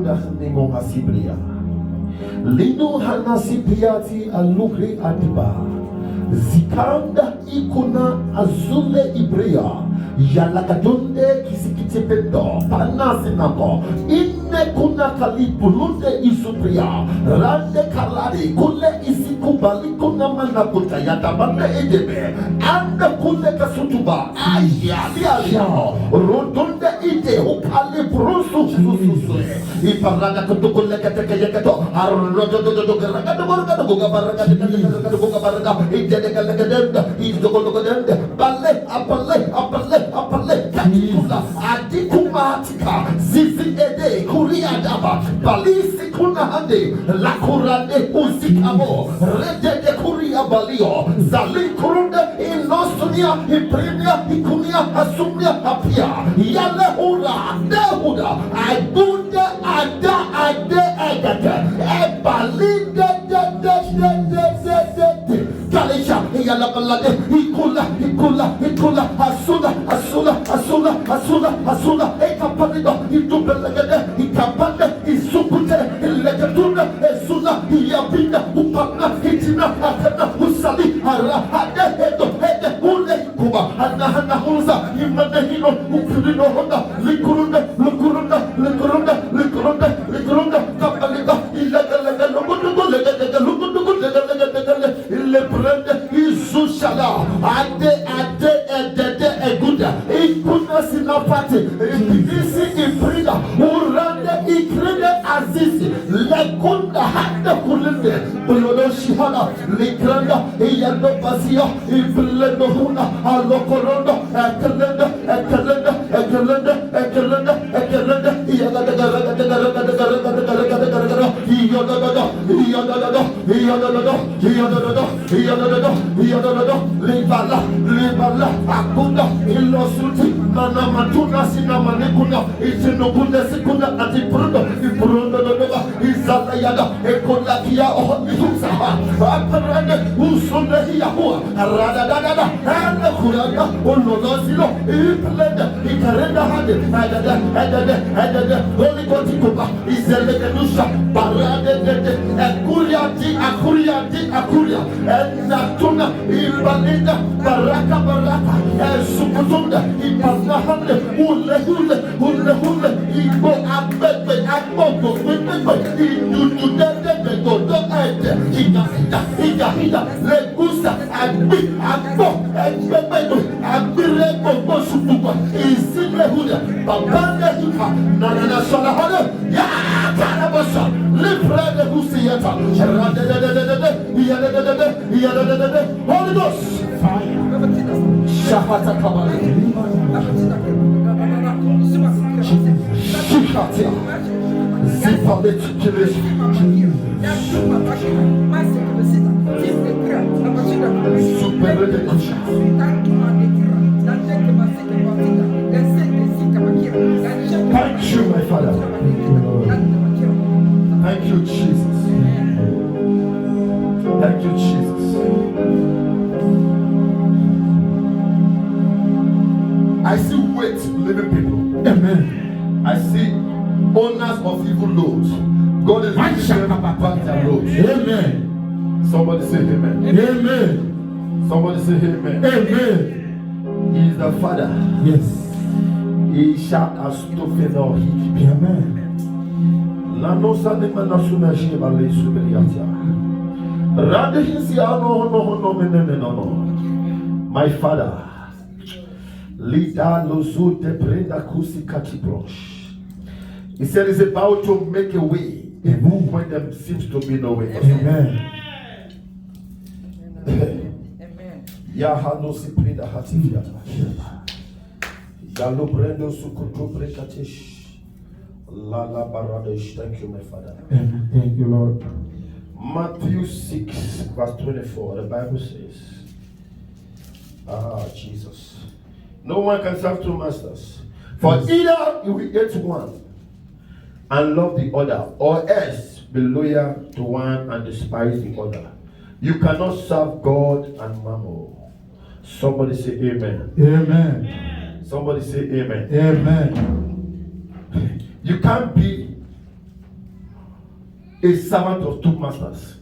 Ikuda Ningo Hasibria. Lino Hanasipiati Alugri Adiba. Zikanda Ikuna Azule Ibria. Yalakadunde kisikitependo panasinako inne kuna kalipulunde isupria rande kalari kule isikubali kuna manakuta yatabande edebe anda kule kasutuba ayali rotunde ide ukali brusu susue iparada kutukule ketekeyekato arrododododo garagado buga ide kalagedenda izdokologedenda balle apale Katikula Adikumatika Zizi Ede Kuriadaba Balisi Kunahande Lakurande Uzikamo Rede de Kuria Balio Zali Kurunda Inosunia Ipremia Ikunia Asumia Apia Yale Hura Dehuda Adunda Ade Ebalinde de Kalisha Yalabalade Ikula Asula Ekapanido Itubelegade Ikapande Isukute Ilegatuna Esula Yabina Upana Hitina Akana Usali Arahade Hede Ule Kuba Hana Huza Imanehino Upirino Honda Likurunda Kapalida Ilegalega Ilebrende Isushala Ade Eguda Ikuna Sinapati Ikisi Ibrida Urande Ikrinde Azizi Lekunda Handa Kulinde Bulodo Shihana Likranda Iyando Basio Iblendo Huna Alokorondo Ekelenda Libala Akunda Ilosuti Mana Matuna Sina Manekuna Itinokunda Sikunda Atipurundo Ipurundo Izalayada Ekolakia Ohitusaha Aparande Usunda Yahua Radadada Handa Kuranda Olodosilo Iplenda Ikarenda Hade Holy Gotikuba Izelegadusha Parade Akuria Natuna Ilbalinda Baraka Suputunda Ipazahande Hule Ibo Abebe Akboko Indudende Godo Ede Igahida Legusa Akbo Ekbebedo Akbireko Supupa Isilehuda Babanda Hika Nana Solahade Ya Kanabosa Librade Husiyata Holy Ghost fire Shahata Kabali Shikatia Zipalet Kirish Superede Kusha Thank you, my Father. Thank you, Jesus. Thank you, Jesus. I see weight living people. Amen. I see owners of evil loads. God is giving them back their loads. Amen. Somebody say amen. Amen. Somebody say amen. Amen. He is the Father. Yes. He shall astofin or he. Amen. Lanosa de manasuna shibale suberiatia. Radehisia no. My Father. Lida lozu de brenda kusi katibrosh. He said he's about to make a way even when there seems to be no way. Amen. Amen. Yahano si brenda hatifiata. Yalo brendo sukutu brekatish. Lala baradesh. Thank you, my Father. Amen. Thank you, Lord. Matthew 6, verse 24. The Bible says, Jesus. No one can serve two masters. For either you will hate one and love the other, or else be loyal to one and despise the other. You cannot serve God and mammon. Somebody say amen. Amen. Somebody say amen. Amen. You can't be a servant of two masters.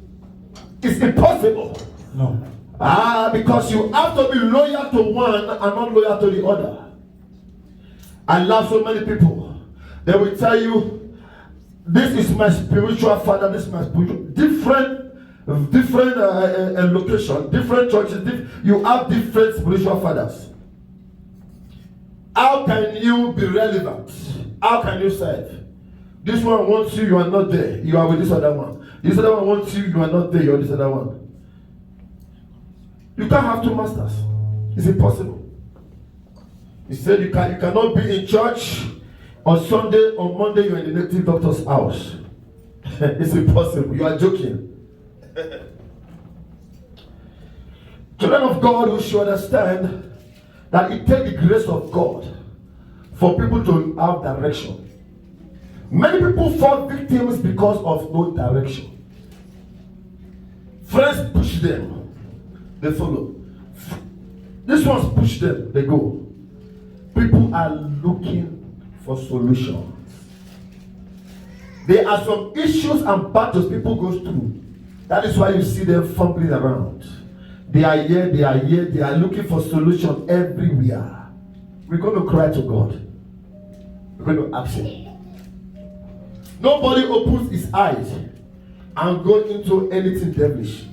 It's impossible. No. Because you have to be loyal to one and not loyal to the other. I love so many people. They will tell you, this is my spiritual father, this is my spiritual. Different location, different churches, you have different spiritual fathers. How can you be relevant? How can you serve? This one wants you, you are not there. You are with this other one. This other one wants you, you are not there. You are with this other one. You can't have two masters. It's impossible. He said you cannot be in church on Sunday, on Monday you are in the native doctor's house. It's impossible. You are joking. Children of God, we should understand that it takes the grace of God for people to have direction. Many people fall victims because of no direction. Friends push them, they follow. These ones push them, they go. People are looking for solutions. There are some issues and battles people go through. That is why you see them fumbling around. They are here, they are looking for solution everywhere. We're going to cry to God. We're going to ask Him. Nobody opens his eyes and goes into anything devilish.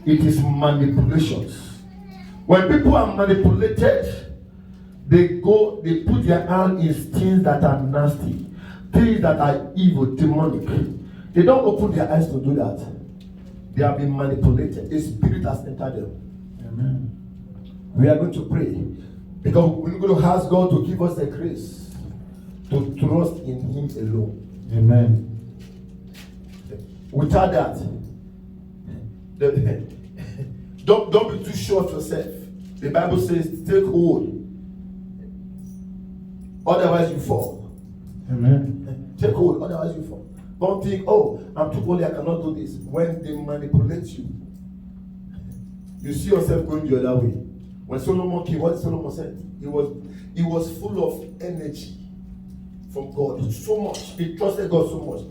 It is manipulations. When people are manipulated, they put their hand in things that are nasty, things that are evil, demonic. They don't open their eyes to do that. They have been manipulated. A spirit has entered them. Amen. We are going to pray because we're going to ask God to give us the grace to trust in Him alone. Amen. Without that, don't be too sure of yourself. The Bible says, take hold. Otherwise you fall. Amen. Take hold, otherwise you fall. Don't think, oh, I'm too holy, I cannot do this. When they manipulate you, you see yourself going the other way. When Solomon came, what did Solomon say? He was full of energy from God. So much. He trusted God so much.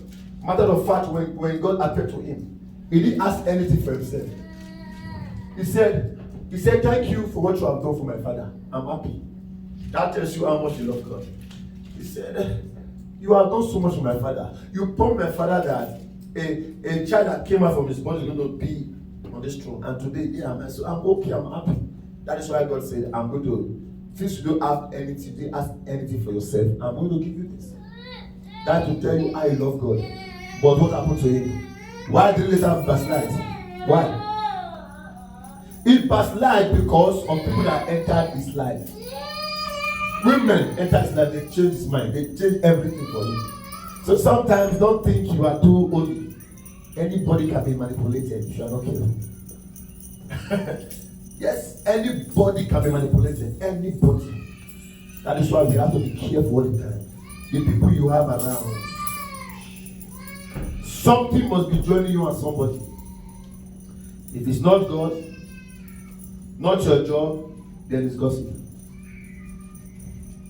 Matter of fact, when God appeared to him, he didn't ask anything for himself. He said, thank you for what you have done for my father. I'm happy. That tells you how much you love God. He said, you have done so much for my father. You promised my father that a child that came out from his body is going to be on this throne. And today, so I'm okay, I'm happy. That is why God said, I'm going to, since you don't have anything, you didn't ask anything for yourself, I'm going to give you this. That will tell you how you love God. But what happened to him? Why did he later backslide? Why? He backslide because of people that entered his life. Women entered his life, they changed his mind, they changed everything for him. So sometimes don't think you are too holy. Anybody can be manipulated if you are not careful. Yes, anybody can be manipulated. Anybody. That is why we have to be careful all the time. The people you have around. Something must be joining you and somebody. If it's not God, not your job, then it's gossip.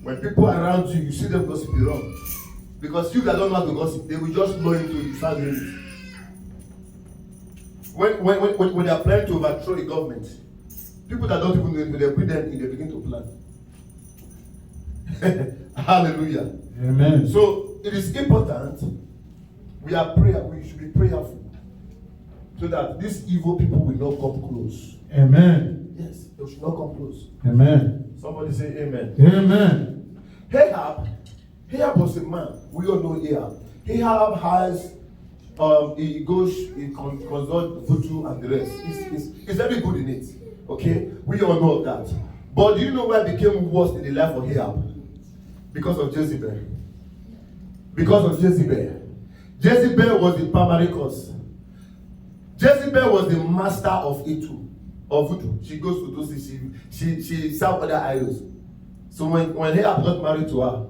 When people around you, you see them gossiping wrong. Because you that don't know how to gossip, they will just blow into you, start doing it. When they are planning to overthrow the government, people that don't even know it, they put them in, they begin to plan. Hallelujah. Amen. So it is important we should be prayerful so that these evil people will not come close. Amen. Yes, they should not come close. Amen. Somebody say amen. Amen. Ahab was a man. We all know Ahab. Ahab has he consults voodoo and the rest. He's very good in it. Okay? We all know that. But do you know why it became worse in the life of Ahab? Because of Jezebel. Because of Jezebel. Jezebel was the primary cause. Jezebel was the master of Itu, of voodoo. She goes to those things. She served other idols. So when Ahab got married to her,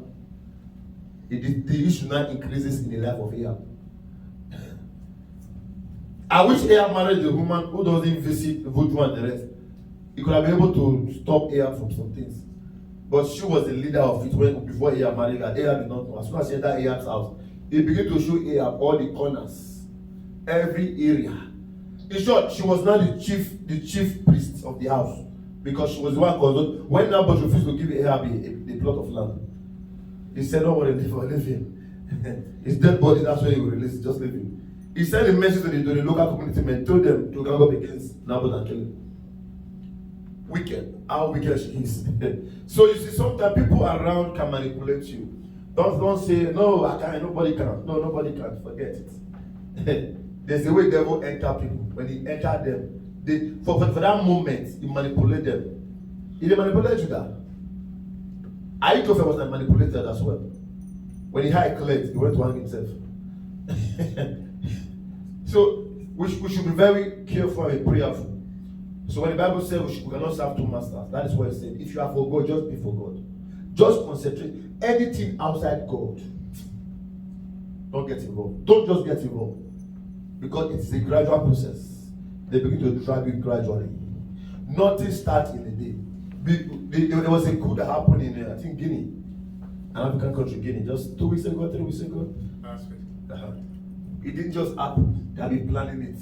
the issue now increases in the life of Ahab. I wish Ahab married a woman who doesn't visit voodoo and the rest. He could have been able to stop Ahab from some things. But she was the leader of it before Ahab married her. Ahab did not know. As soon as she entered Ahab's house, he began to show Ahab all the corners every area. In short, she was now the chief priest of the house, because she was the one called. When Naboth refused to give Ahab a plot of land, he said, "Don't worry, leave him. His dead body, that's where he will release. Just leave him." He sent a message to the local community men, told them to gang up against Naboth and kill him. Wicked, how wicked she is. So you see, sometimes people around can manipulate you. Don't say, "No, I can't. Nobody can." No, nobody can. Forget it. There's a way the devil enter people. When he enter them, for that moment, he manipulate them. He manipulate you that. Ahithophel was manipulated as well. When he had a cleanse, he went to hang himself. So we should be very careful and prayerful. So when the Bible says we cannot serve two masters, that is what it said. If you are for God, just be for God. Just concentrate. Anything outside God, don't get involved. Don't just get involved. Because it's a gradual process. They begin to drive you gradually. Nothing starts in a day. There was a coup that happened in, I think, Guinea. An African country, Guinea, just 2 weeks ago, 3 weeks ago. Last week. It didn't just happen. They have been planning it.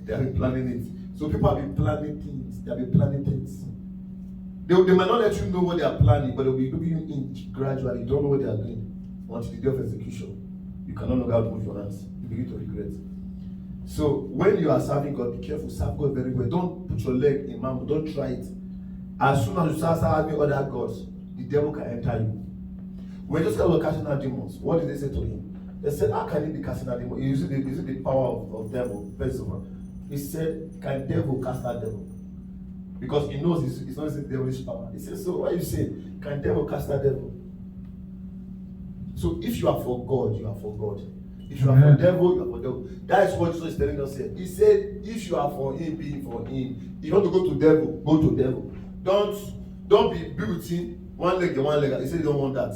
They have been planning it. So people have been planning things. They have been planning things. They might not let you know what they are planning, but they'll be looking in gradually. You don't know what they are doing until the day of execution. You cannot know how to move your hands. You begin to regret. So when you are serving God, be careful. Serve God very well. Don't put your leg in mammon. Don't try it. As soon as you start serving other gods, the devil can enter you. When Jesus was casting out demons, what did they say to him? They said, "How can he be casting out demons? Is it the power of devil?" He said, "Can devil cast out devil?" Because he knows it's not the devil's power. He says, "So why you say, can devil cast out devil?" So if you are for God, you are for God. If you are for devil, you are for devil. That is what Jesus is telling us here. He said, if you are for him, be for him. If you want to go to devil, go to devil. Don't be with him, one leg and one leg. He said, you don't want that.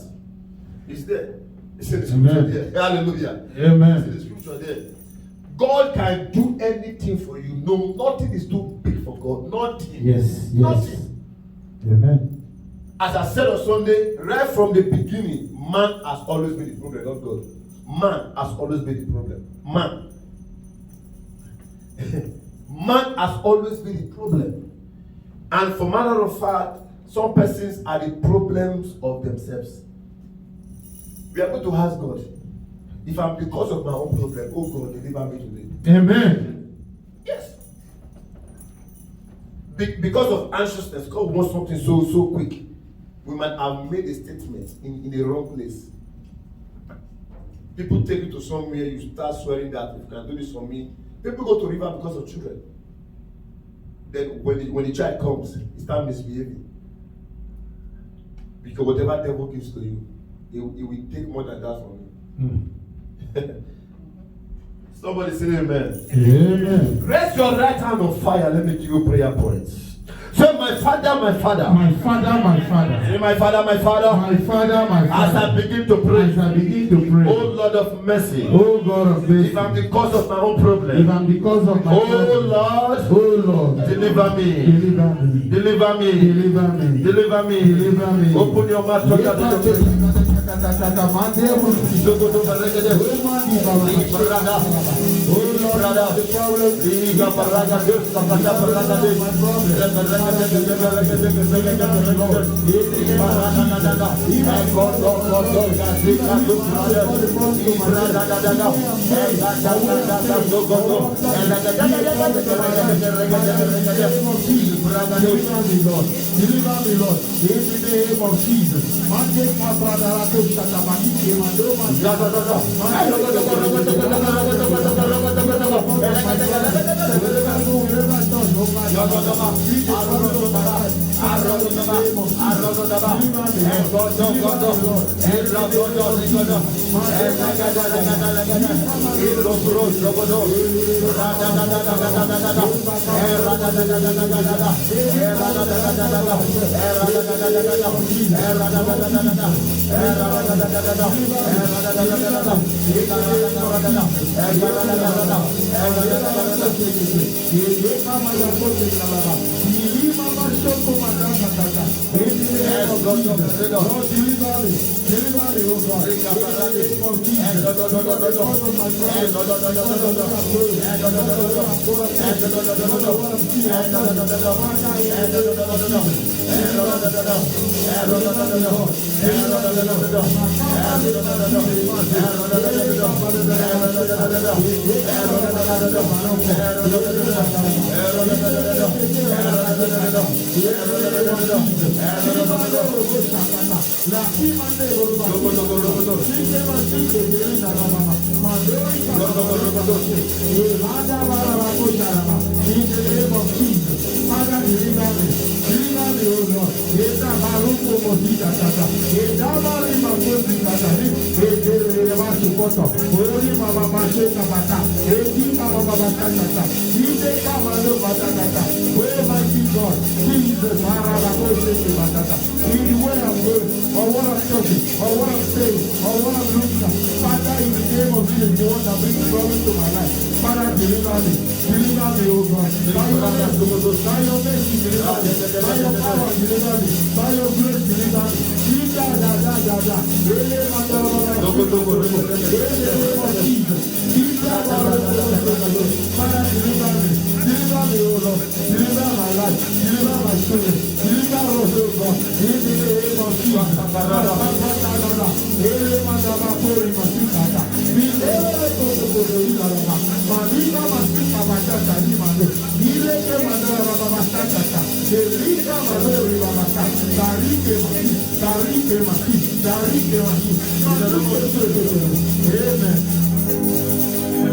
It's there. It's in the scripture there. Hallelujah. Amen. It's in the scripture there. God can do anything for you. No, nothing is too big for God. Nothing. Yes. Nothing. Amen. As I said on Sunday, right from the beginning, man has always been the problem, not God. Man has always been the problem. Man. Man has always been the problem. And for matter of fact, some persons are the problems of themselves. We are going to ask God, if I'm because of my own problem, oh God, deliver me today. Amen. Yes. Because of anxiousness, God wants something so quick. We might have made a statement in the wrong place. People take you to somewhere, you start swearing that if you can do this for me. People go to river because of children. Then when the child comes, he starts misbehaving. Because whatever devil gives to you, it will take more than that from you. Somebody say amen. Amen. Raise your right hand on fire. Let me give you prayer points. Say, my Father, my Father. My Father, my Father. Say, my Father, my Father. My Father, my Father. As I begin to pray. As I begin to pray. Oh Lord of mercy. Oh God of mercy. If I'm the cause of my own problem. If I'm the cause of my problem. Oh Lord. Oh Lord. Deliver me. Deliver me. Deliver me. Deliver me. Deliver me. Deliver me. Open your mouth. Deliver me, Lord. In the name of Jesus. Take my brother to Shatabaki, Lord, deliver me. Deliver me, oh God. In the name of Jesus. Because of my in the name of Jesus, Father, deliver me, oh Lord. Esa baruko mojita tata, esa barima kosi tata, esa bachukoto, ori mama masheka bata, esi mama bata tata, ise kama lo bata tata. Oh mighty God, Jesus, Maraba kosi bata. In the way I'm going, or what I'm talking, or what I'm saying, or what I'm looking at, Father, in the name of Jesus, you want to bring trouble to my life. Father, deliver me, oh God. By your mercy, deliver me. By your power, deliver me. By your grace, deliver me. Father, deliver me. Deliver me, oh Lord. Deliver my life. Deliver my spirit. Deliver us, oh God. In the name of Jesus.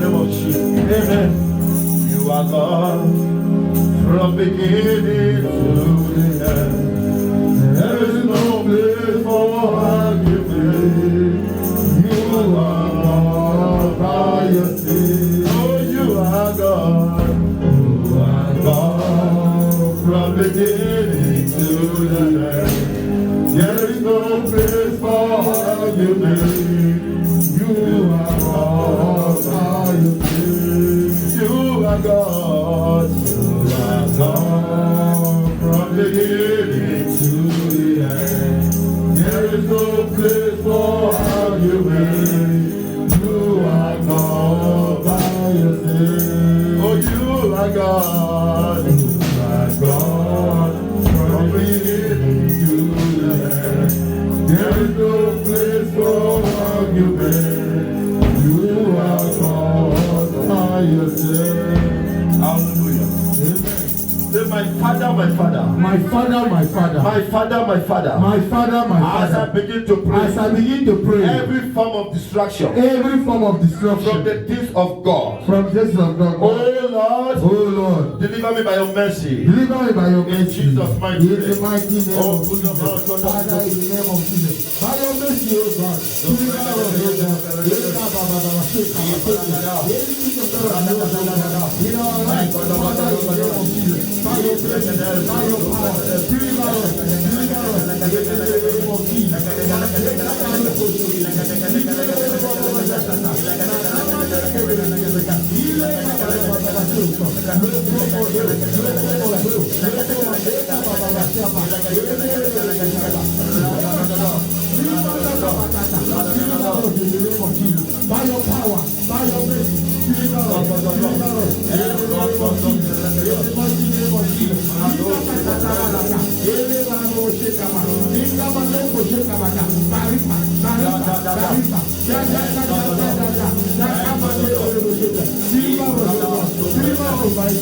Amen. You are God from beginning to the end. There is no place for argument. You are God by yourself. Oh, you are God. You are God from beginning to the end. There is no place for argument. You are God by yourself. You are God. You are God from beginning to the end. There is no place for argument. You are God by yourself. Oh, you are God. You are God from beginning to the end. There is no place for argument. You are God by yourself. Hallelujah. Amen. Say, my Father, my Father. My Father, my Father. My Father, my Father. My Father, my As I Father. begin to pray. As I begin to pray. Every form of distraction. Every form of destruction. From the things of God. From the things of God. Oh Lord. Oh Lord. Deliver me by your mercy. Deliver me by your mercy. In Jesus' mighty name. In the mighty name Oh, of Jesus. Father, in the name of Jesus. By your mercy, oh God. Deliver us, oh God. Anything of in our life, Father, in the name of Jesus. By your mercy, by your power. Deliver us. Deliver us. In the name of Jesus. By your power, by your mercy, deliver us, deliver us. In the mighty name of Jesus.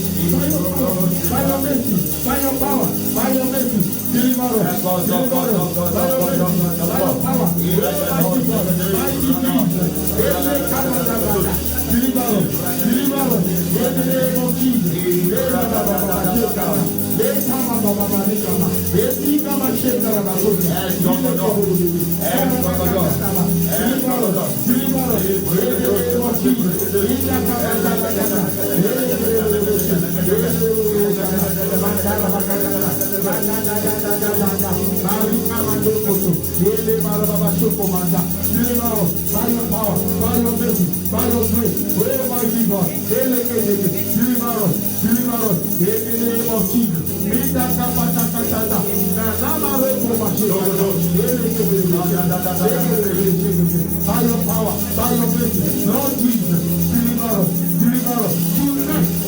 By your mercy, by your power, by your mercy, deliver us, deliver us, by your power, mighty Jesus, deliver us, in the name of Jesus. By your power, by your mercy, by your grace, wherever you go, deliver us, in the name of Jesus. By your power, by your mercy, Lord Jesus, deliver us, deliver us.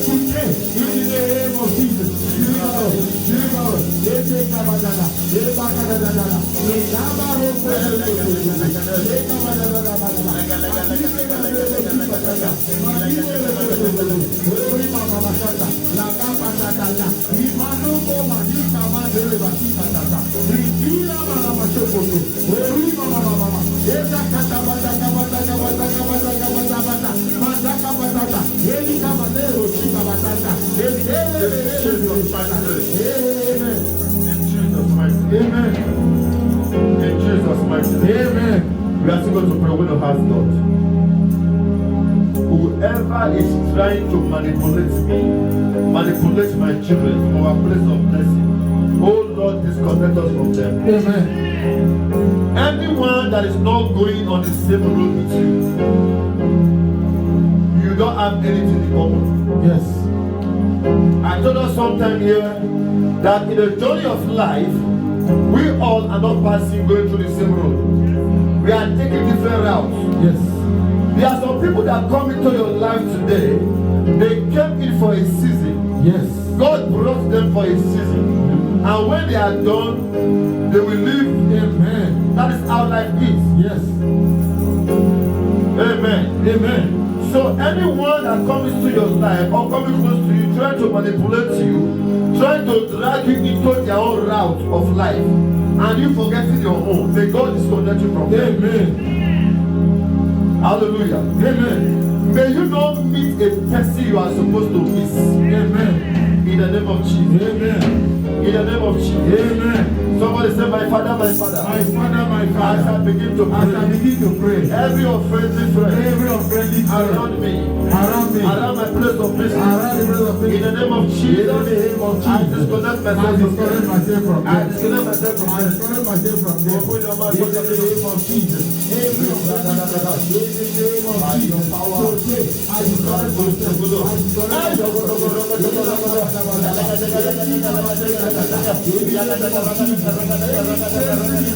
Today, in the name of Jesus, deliver us, deliver us. Amen. In Jesus' mighty name. Amen. We are still going to pray with the heart, God. Whoever is trying to manipulate me, manipulate my children from our place of blessing, oh Lord, disconnect us from them. Amen. Anyone that is not going on the same road with you don't have anything in common. Yes. I told us sometime here that in the journey of life, we all are not passing going through the same road. We are taking different routes. Yes. There are some people that come into your life today. They came in for a season. Yes. God brought them for a season. And when they are done, they will leave. Amen. That is how life is. Yes. Amen. Amen. So anyone that comes to your life or coming close to you, trying to manipulate you, trying to drag you into their own route of life, and you forgetting your own, may God disconnect you from them. Amen. Hallelujah. Amen. May you not meet a person you are supposed to miss. Amen. In the name of Jesus. Amen. In the name of Jesus. Amen. Somebody say, my Father, my Father. My Father, my As I Father. begin to As I pray, begin to pray, every offensive friend every unfriendly spirit around me, around me, around my place of business, around the place of in faith, the name of in Jesus, the name of I Jesus, disconnect I myself from disconnect them. myself from I them. disconnect myself from I them. disconnect myself from them. Open your mouth, In the name of Jesus. Every unfriendly spirit, in the name of By your Jesus. power. Today, I disconnect myself. I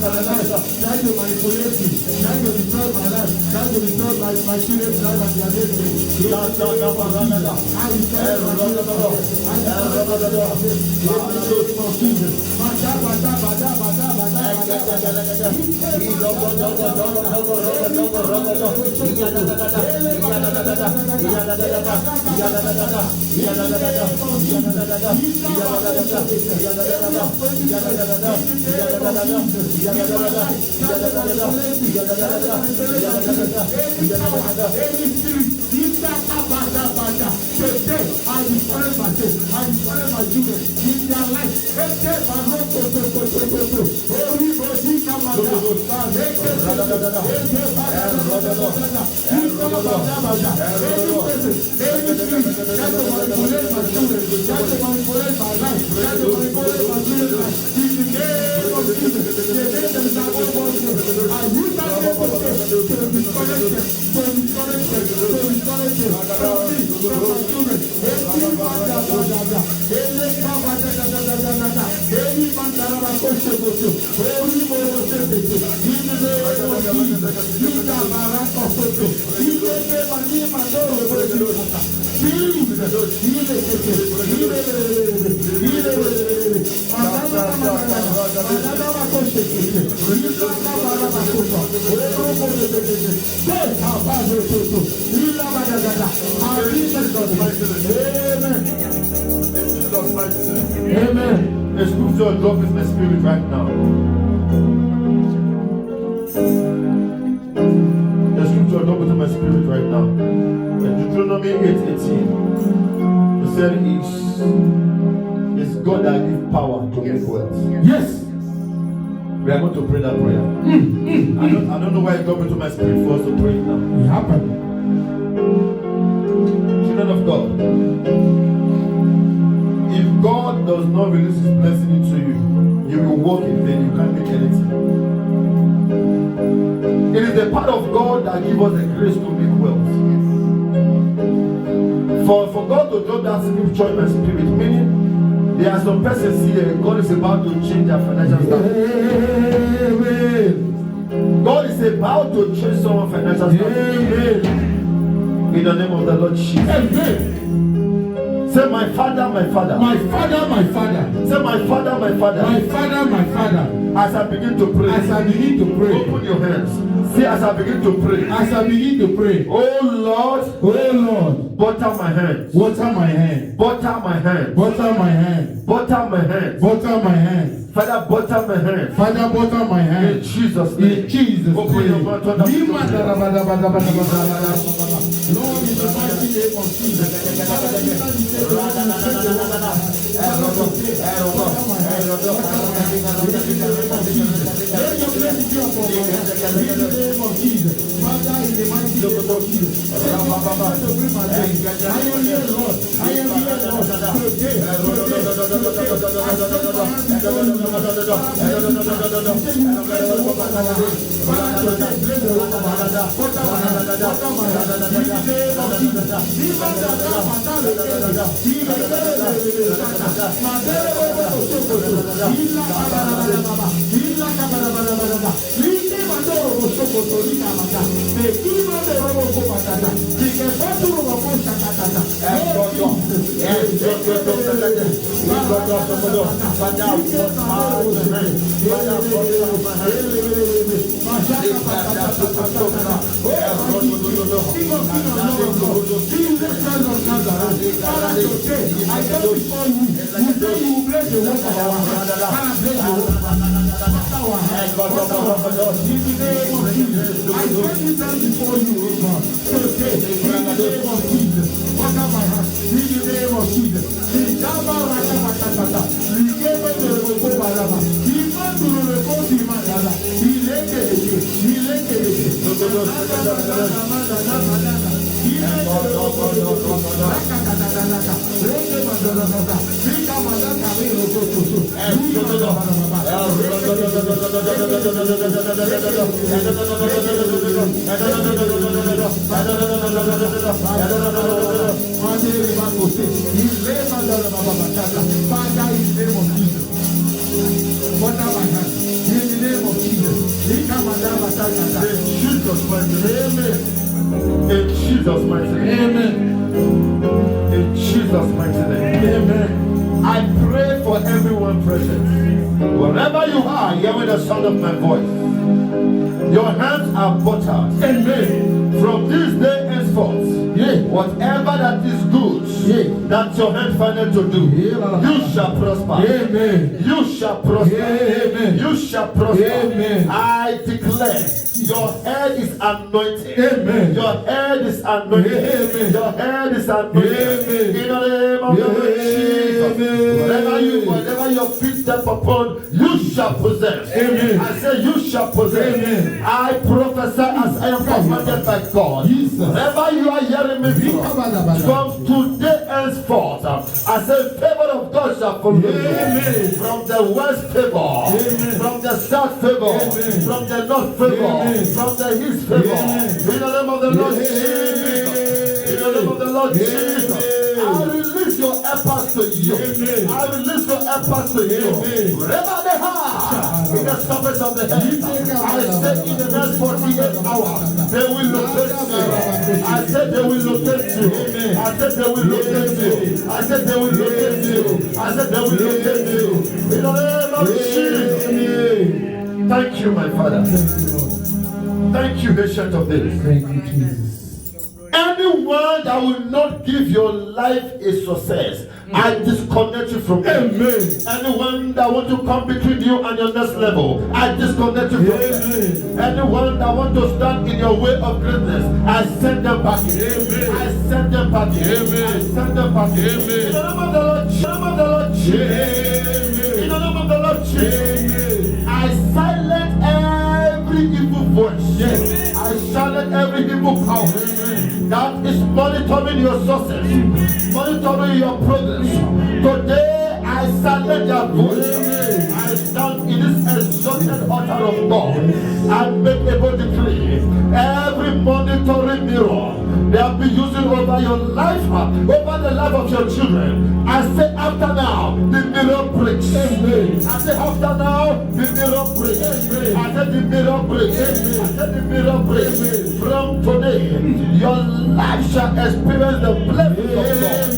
trying to manipulate me, trying to destroy my life, trying to destroy my children's life and their destiny. I destroy myself. I destroy Today, I destroy myself. I destroy my children in their life. Amen. The scripture drop in my spirit right now. The scripture drop into my spirit right now. In Deuteronomy 8:18, it said, it's God that gives power to make wealth. Yes. We are going to pray that prayer. I don't know why it dropped into my spirit for us to pray it now. It happened. Children of God, if God does not release His blessing into you, you will walk in vain. You can't make anything. It is the part of God that gives us the grace to make wealth. For God to drop that scripture in my spirit, meaning there are some persons here, God is about to change their financial status. about to change someone's financial status. In the name of the Lord Jesus. Amen. Say, my Father, my Father. My Father, my Father. Say, my Father, my Father. My Father, my Father. As I begin to pray. As I begin to pray. Open your hands. Say, as I begin to pray. As I begin to pray. Oh Lord. Oh Lord. Butter my hands. Water my hand. Butter my hands. Butter my hand. Butter my hands. Butter my hand. Father, butter my hands. Father, butter my hand. In Jesus' name. In Jesus' Open name. your mouth. Lord, in the mighty name of Jesus. Father, you said you said the Lord will take the water. Father, butter my hand. Butter my hand. In the name of Jesus. Let your blessing be upon my hand. In the name of Jesus. Father, in the mighty name of Jesus. Take your power to bring my life. I am here, Lord. I am here, Lord. Today. I send my hand before you. In Jesus' mighty name. Amen. In Jesus' mighty name. Amen. I pray for everyone present. Wherever you are, hearing the sound of my voice, your hands are buttered. Amen. From this day henceforth, whatever that is good, that your hand find to do, you shall prosper. Amen. You shall prosper. Amen. You shall prosper. Amen. I declare, your head is anointed. Amen. Your head is anointed. Amen. Your head is anointed. Amen. In the name of the Lord Jesus. Whatever your feet step upon, you shall possess. Amen. I say you shall possess. Amen. I prophesy as I am commanded by God. Jesus. Wherever you are hearing me from today henceforth, I say favor of God shall follow you. Amen. From the west favor, Amen. from the south favor, Amen. from the north favor, Amen. from the east favor. Amen. In the name of the Lord Amen. Jesus. In the name of the Lord Jesus. I release your efforts to you. Amen. I release your efforts to you. Amen. Wherever they are, in the surface of the head, I say in the next 48 hours, they will locate you. I said they will locate you. I said they will locate you. I said they will locate you. I said they will locate you. In the name of Jesus. Thank you, my Father. Thank you, Lord. Thank you, Ancient of Days. Thank you, Jesus. Anyone that will not give your life a success, I disconnect you from them. Amen. Anyone that want to come between you and your next level, I disconnect you from them. Anyone that want to stand in your way of greatness, I send them back. Amen. I send them back. Amen. I send them back. Amen. In the name of the Lord, in the name of the Lord, in the name of the Lord, Amen. I silence every evil voice. Yes. I silence every evil power. That is monitoring your success, monitoring your progress. Today, I silence their voice. I stand in this exalted altar of God and make a bold decree. Every monitoring mirror they have been using over over your life, over the life of your children. I say after now, the mirror breaks. I say after now, the mirror breaks. I said the mirror breaks. I said the mirror breaks. From today, your life shall experience the blessings of God.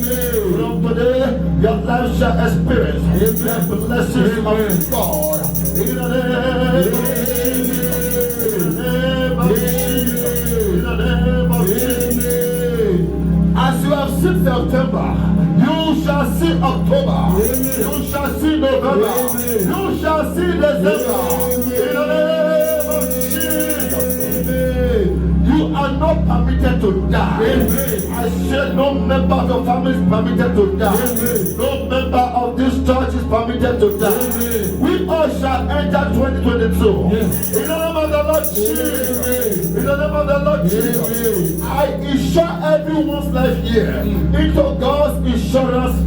From today, your life shall experience the blessings of God. In the name of Jesus. In the name of Jesus. As you have seen September, you shall see October. You shall see November. You shall see December. In the name of Jesus. You are not permitted to die. I said no member of your family is permitted to die. No member of this church is permitted to die. We all shall enter 2022. In the name of the Lord Jesus. In the name of the Lord Jesus. I insure everyone's life here into God's insurance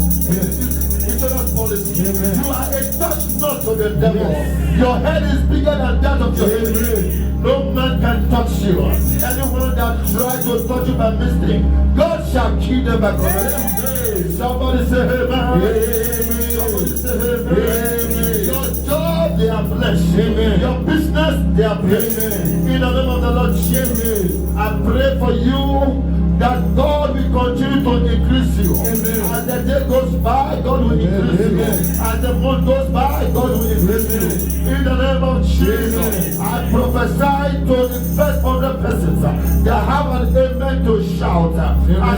policy. You are a touch not to the devil. Your head is bigger than that of your enemy. No man can touch you. Anyone that tries to touch you by mistake, God shall kill them by God. Somebody say amen. Somebody say amen. Your job, they are blessed. Your business, they are blessed. In the name of the Lord Jesus, I pray for you that God will continue to increase you. As the day goes by, God will increase you. As the month goes by, God will increase you. In the name of Jesus, I prophesy to the first 100 persons that have an amen to shout. I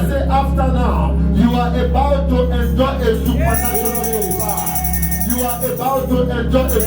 say after now, you are about to enjoy a supernatural life. You are about to enjoy a